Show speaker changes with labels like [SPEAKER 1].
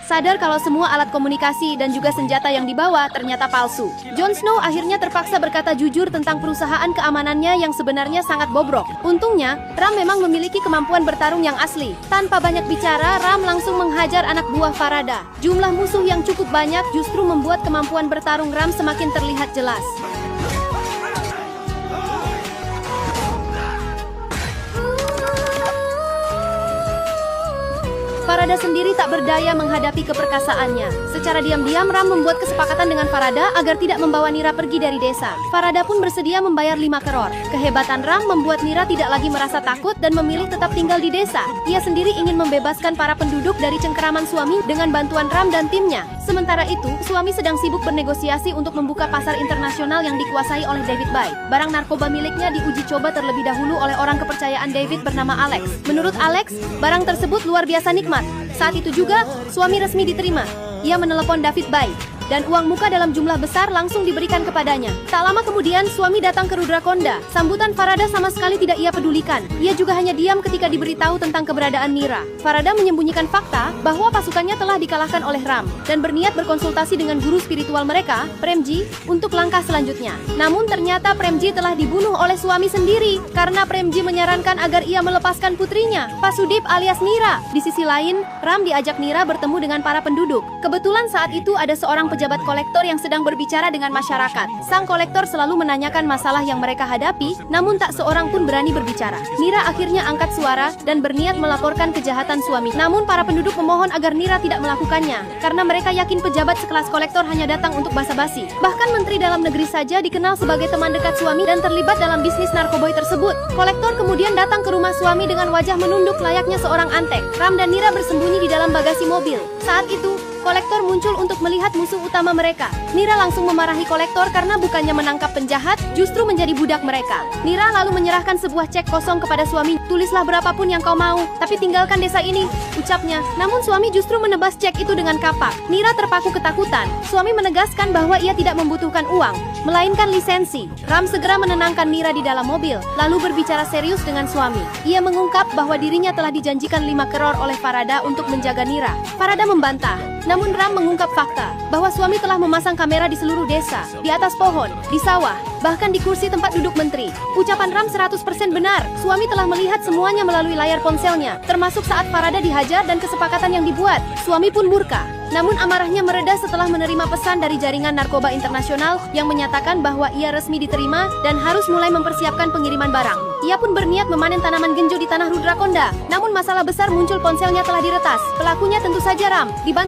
[SPEAKER 1] sadar kalau semua alat komunikasi dan juga senjata yang dibawa ternyata palsu. Jon Snow akhirnya terpaksa berkata jujur tentang perusahaan keamanannya yang sebenarnya sangat bobrok. Untungnya, Ram memang memiliki kemampuan bertarung yang asli. Tanpa banyak bicara, Ram langsung menghajar anak buah Farada. Jumlah musuh yang cukup banyak justru membuat kemampuan bertarung Ram semakin terlihat jelas. Farada sendiri tak berdaya menghadapi keperkasaannya. Secara diam-diam Ram membuat kesepakatan dengan Farada agar tidak membawa Nira pergi dari desa. Farada pun bersedia membayar 5 keror. Kehebatan Ram membuat Nira tidak lagi merasa takut dan memilih tetap tinggal di desa. Ia sendiri ingin membebaskan para penduduk dari cengkeraman suami dengan bantuan Ram dan timnya. Sementara itu, suami sedang sibuk bernegosiasi untuk membuka pasar internasional yang dikuasai oleh David Bay. Barang narkoba miliknya diuji coba terlebih dahulu oleh orang kepercayaan David bernama Alex. Menurut Alex, barang tersebut luar biasa nikmat. Saat itu juga, suami resmi diterima. Ia menelepon David Bay, dan uang muka dalam jumlah besar langsung diberikan kepadanya. Tak lama kemudian, suami datang ke Rudrakonda. Sambutan Farada sama sekali tidak ia pedulikan. Ia juga hanya diam ketika diberitahu tentang keberadaan Nira. Farada menyembunyikan fakta bahwa pasukannya telah dikalahkan oleh Ram, dan berniat berkonsultasi dengan guru spiritual mereka, Premji, untuk langkah selanjutnya. Namun ternyata Premji telah dibunuh oleh suami sendiri, karena Premji menyarankan agar ia melepaskan putrinya, Pasudip alias Nira. Di sisi lain, Ram diajak Nira bertemu dengan para penduduk. Kebetulan saat itu ada seorang pejabat kolektor yang sedang berbicara dengan masyarakat. Sang kolektor selalu menanyakan masalah yang mereka hadapi, namun tak seorang pun berani berbicara. Nira akhirnya angkat suara dan berniat melaporkan kejahatan suami. Namun para penduduk memohon agar Nira tidak melakukannya, karena mereka yakin pejabat sekelas kolektor hanya datang untuk basa-basi. Bahkan Menteri Dalam Negeri saja dikenal sebagai teman dekat suami dan terlibat dalam bisnis narkoboy tersebut. Kolektor kemudian datang ke rumah suami dengan wajah menunduk layaknya seorang antek. Ram dan Nira bersembunyi di dalam bagasi mobil. Saat itu, kolektor muncul untuk melihat musuh utama mereka. Nira langsung memarahi kolektor karena bukannya menangkap penjahat, justru menjadi budak mereka. Nira lalu menyerahkan sebuah cek kosong kepada suami. Tulislah berapapun yang kau mau, tapi tinggalkan desa ini, ucapnya. Namun suami justru menebas cek itu dengan kapak. Nira terpaku ketakutan. Suami menegaskan bahwa ia tidak membutuhkan uang, melainkan lisensi. Ram segera menenangkan Nira di dalam mobil, lalu berbicara serius dengan suami. Ia mengungkap bahwa dirinya telah dijanjikan 5 keror oleh Farada untuk menjaga Nira. Farada membantah. Namun Ram mengungkap fakta bahwa suami telah memasang kamera di seluruh desa, di atas pohon, di sawah, bahkan di kursi tempat duduk menteri. Ucapan Ram 100% benar. Suami telah melihat semuanya melalui layar ponselnya, termasuk saat Farada dihajar dan kesepakatan yang dibuat. Suami pun murka. Namun amarahnya mereda setelah menerima pesan dari jaringan narkoba internasional yang menyatakan bahwa ia resmi diterima dan harus mulai mempersiapkan pengiriman barang. Ia pun berniat memanen tanaman genjo di tanah Rudrakonda. Namun masalah besar muncul, ponselnya telah diretas. Pelakunya tentu saja Ram.